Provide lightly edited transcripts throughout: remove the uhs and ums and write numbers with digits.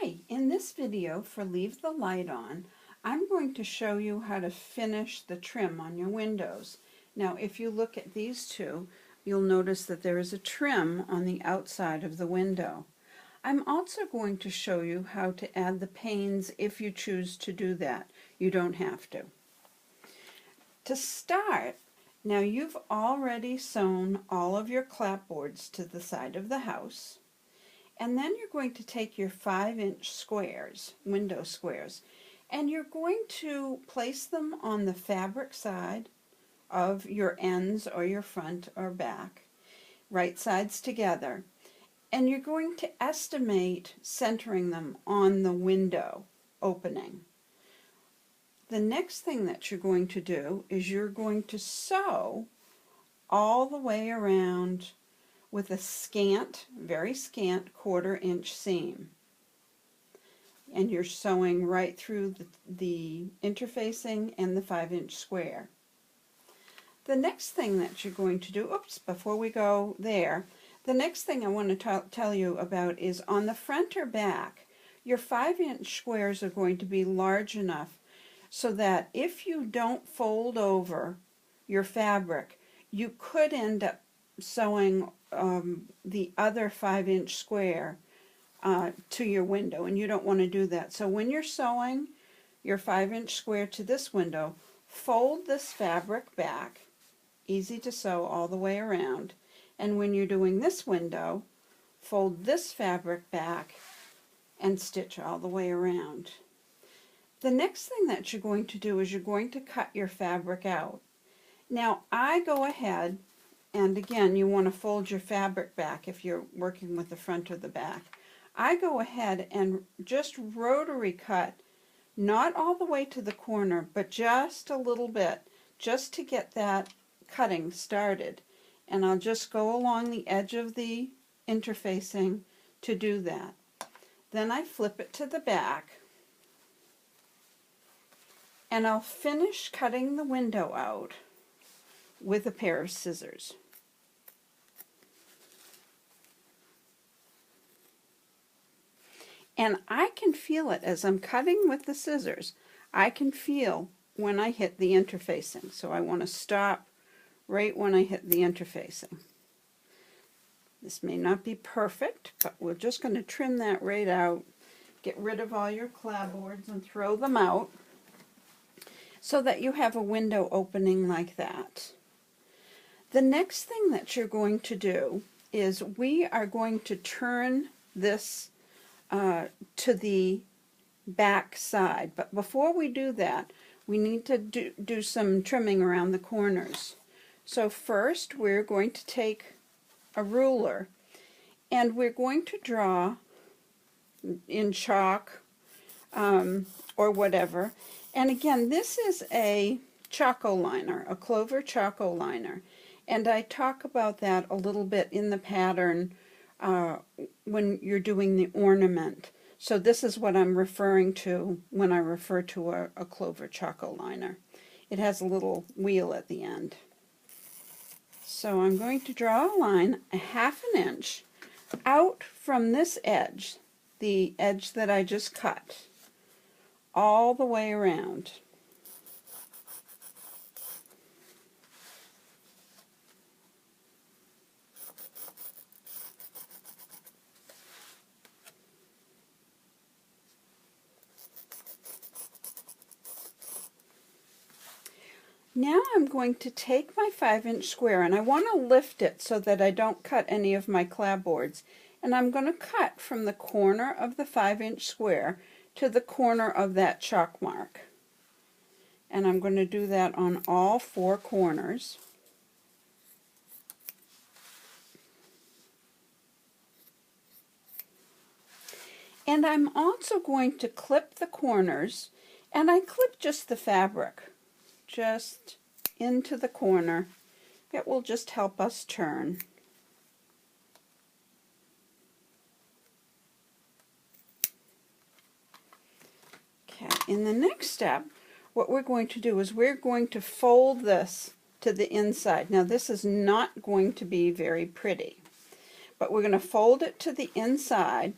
Hi, in this video for Leave the Light On, I'm going to show you how to finish the trim on your windows. Now if you look at these two, you'll notice that there is a trim on the outside of the window. I'm also going to show you how to add the panes if you choose to do that. You don't have to. To start, now you've already sewn all of your clapboards to the side of the house. And then you're going to take your 5-inch squares, window squares, and you're going to place them on the fabric side of your ends or your front or back, right sides together. And you're going to estimate centering them on the window opening. The next thing that you're going to do is you're going to sew all the way around with a scant, very scant 1/4 inch seam. And you're sewing right through the interfacing and the 5-inch square. The next thing that you're going to do, before we go there, the next thing I want to tell you about is on the front or back, your 5-inch squares are going to be large enough so that if you don't fold over your fabric, you could end up sewing the other 5-inch square to your window, and you don't want to do that. So when you're sewing your 5-inch square to this window, fold this fabric back, easy to sew all the way around, and when you're doing this window, fold this fabric back and stitch all the way around. The next thing that you're going to do is you're going to cut your fabric out. Now I go ahead, and again, you want to fold your fabric back if you're working with the front or the back. I go ahead and just rotary cut, not all the way to the corner, but just a little bit, just to get that cutting started. And I'll just go along the edge of the interfacing to do that. Then I flip it to the back, and I'll finish cutting the window out with a pair of scissors. And I can feel it as I'm cutting with the scissors. I can feel when I hit the interfacing. So I want to stop right when I hit the interfacing. This may not be perfect, but we're just going to trim that right out. Get rid of all your clapboards and throw them out so that you have a window opening like that. The next thing that you're going to do is we are going to turn this to the back side. But before we do that, we need to do some trimming around the corners. So first we're going to take a ruler and we're going to draw in chalk or whatever. And again, this is a Choco liner, a clover Choco liner. And I talk about that a little bit in the pattern when you're doing the ornament. So this is what I'm referring to when I refer to a clover Choco liner. It has a little wheel at the end. So I'm going to draw a line a 1/2 inch out from this edge, the edge that I just cut, all the way around. Now I'm going to take my 5-inch square, and I want to lift it so that I don't cut any of my clapboards. And I'm going to cut from the corner of the 5-inch square to the corner of that chalk mark. And I'm going to do that on all 4 corners. And I'm also going to clip the corners, and I clip just the fabric, just into the corner. It will just help us turn. Okay, in the next step, what we're going to do is we're going to fold this to the inside. Now this is not going to be very pretty, but we're going to fold it to the inside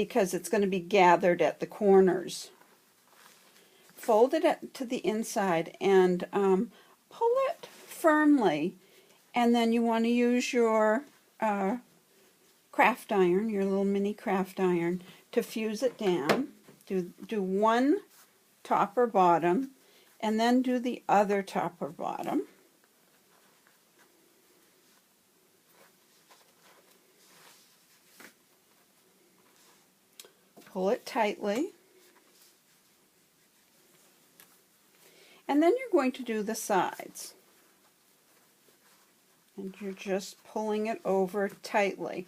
because it's going to be gathered at the corners. Fold it to the inside and pull it firmly, and then you want to use your craft iron, your little mini craft iron, to fuse it down. Do one top or bottom, and then do the other top or bottom. Pull it tightly. And then you're going to do the sides. And you're just pulling it over tightly.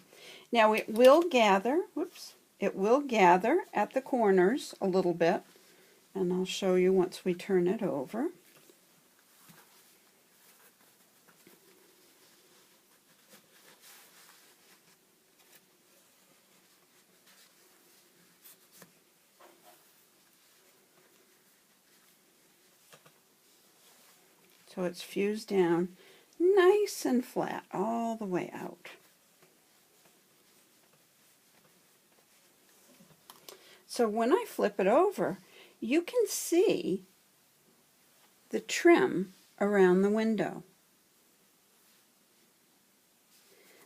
Now it will gather, it will gather at the corners a little bit. And I'll show you once we turn it over. So it's fused down nice and flat all the way out. So when I flip it over, you can see the trim around the window.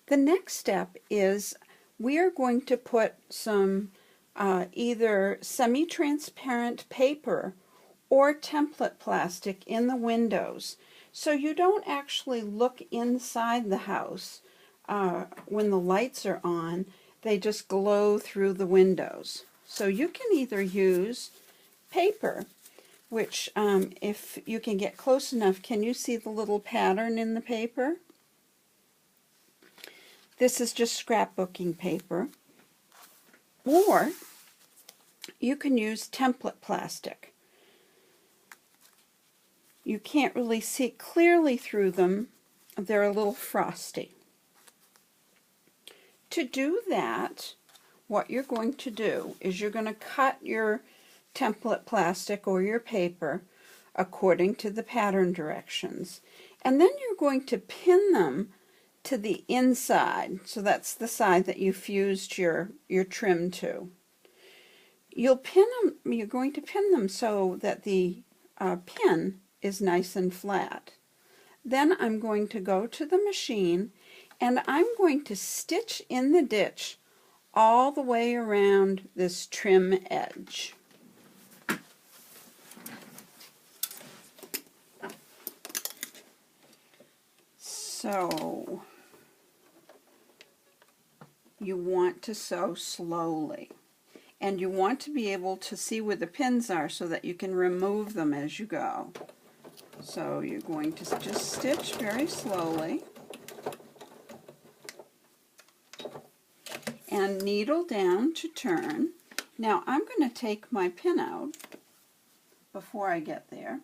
The next step is we are going to put some either semi-transparent paper or template plastic in the windows, so you don't actually look inside the house when the lights are on. They just glow through the windows. So you can either use paper, which if you can get close enough, can you see the little pattern in the paper? This is just scrapbooking paper. Or you can use template plastic. You can't really see clearly through them. They're a little frosty. To do that, what you're going to do is you're going to cut your template plastic or your paper according to the pattern directions. And then you're going to pin them to the inside. So that's the side that you fused your trim to. You're going to pin them so that the pin is nice and flat. Then I'm going to go to the machine and I'm going to stitch in the ditch all the way around this trim edge. So you want to sew slowly, and you want to be able to see where the pins are so that you can remove them as you go. So you're going to just stitch very slowly and needle down to turn. Now I'm going to take my pin out before I get there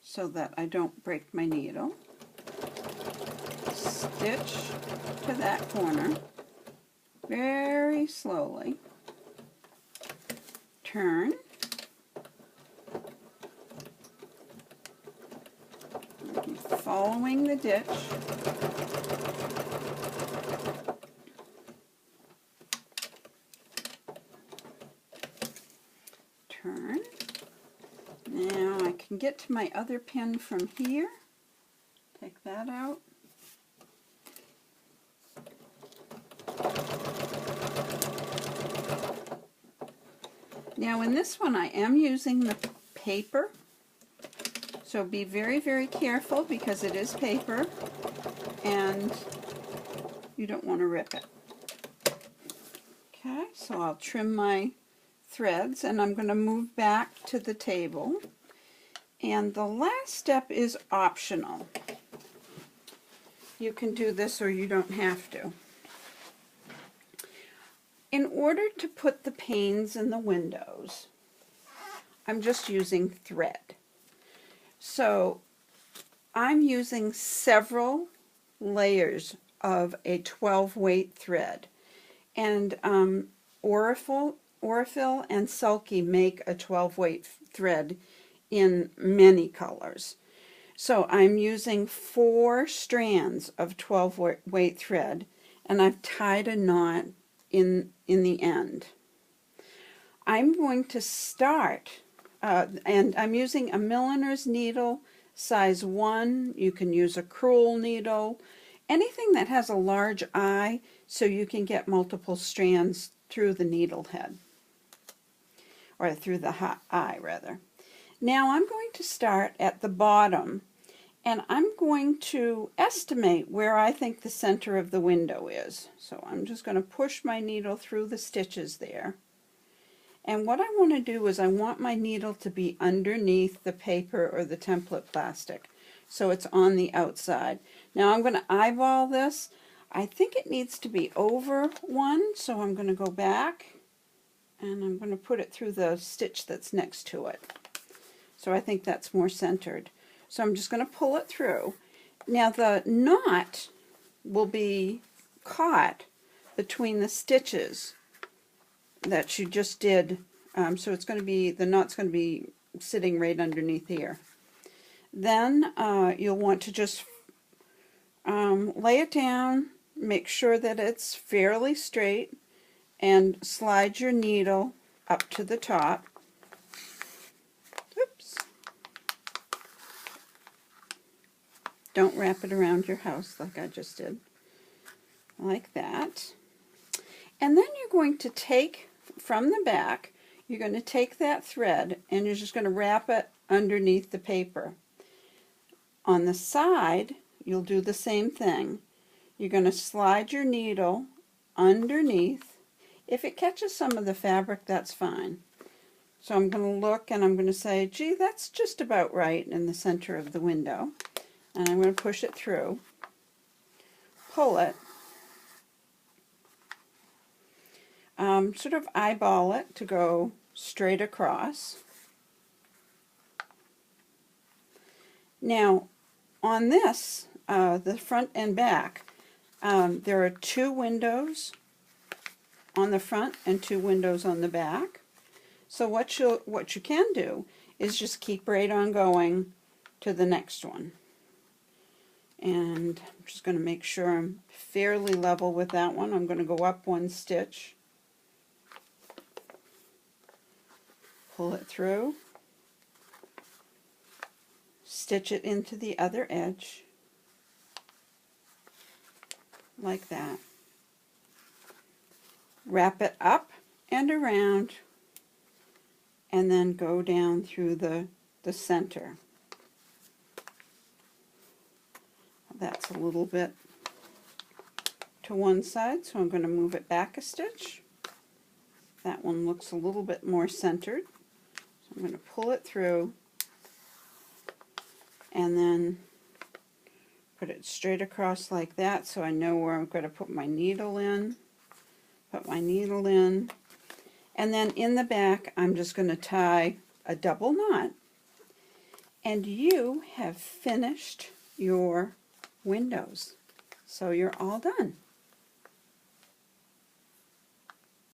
so that I don't break my needle. Stitch to that corner very slowly. Turn. Following the ditch. Turn. Now I can get to my other pin from here. Take that out. Now in this one I am using the paper, so be very, very careful because it is paper and you don't want to rip it. Okay, so I'll trim my threads and I'm going to move back to the table. And the last step is optional. You can do this or you don't have to. In order to put the panes in the windows, I'm just using thread. So I'm using several layers of a 12 weight thread. And Aurifil and Sulky make a 12 weight thread in many colors. So I'm using 4 strands of 12 weight thread, and I've tied a knot in the end. I'm going to start, and I'm using a milliner's needle, size 1. You can use a crewel needle, anything that has a large eye so you can get multiple strands through the needle head, or through the eye rather. Now I'm going to start at the bottom, and I'm going to estimate where I think the center of the window is. So I'm just going to push my needle through the stitches there. And what I want to do is I want my needle to be underneath the paper or the template plastic, so it's on the outside. Now I'm going to eyeball this. I think it needs to be over 1, so I'm going to go back and I'm going to put it through the stitch that's next to it. So I think that's more centered. So I'm just going to pull it through. Now the knot will be caught between the stitches that you just did, so it's going to be, the knot's going to be sitting right underneath here. Then you'll want to just lay it down, make sure that it's fairly straight, and slide your needle up to the top. Oops. Don't wrap it around your house like I just did. Like that. And then you're going to take, from the back, you're going to take that thread and you're just going to wrap it underneath the paper. On the side, you'll do the same thing. You're going to slide your needle underneath. If it catches some of the fabric, that's fine. So I'm going to look and I'm going to say, gee, that's just about right in the center of the window. And I'm going to push it through, pull it, sort of eyeball it to go straight across. Now on this, the front and back, there are 2 windows on the front and 2 windows on the back. So what you can do is just keep right on going to the next one. And I'm just going to make sure I'm fairly level with that one. I'm going to go up 1 stitch, pull it through, stitch it into the other edge, like that. Wrap it up and around, and then go down through the center. That's a little bit to one side, so I'm going to move it back a stitch. That one looks a little bit more centered. So I'm going to pull it through and then put it straight across like that, so I know where I'm going to put my needle in. Put my needle in. And then in the back, I'm just going to tie a double knot. And you have finished your windows. So you're all done.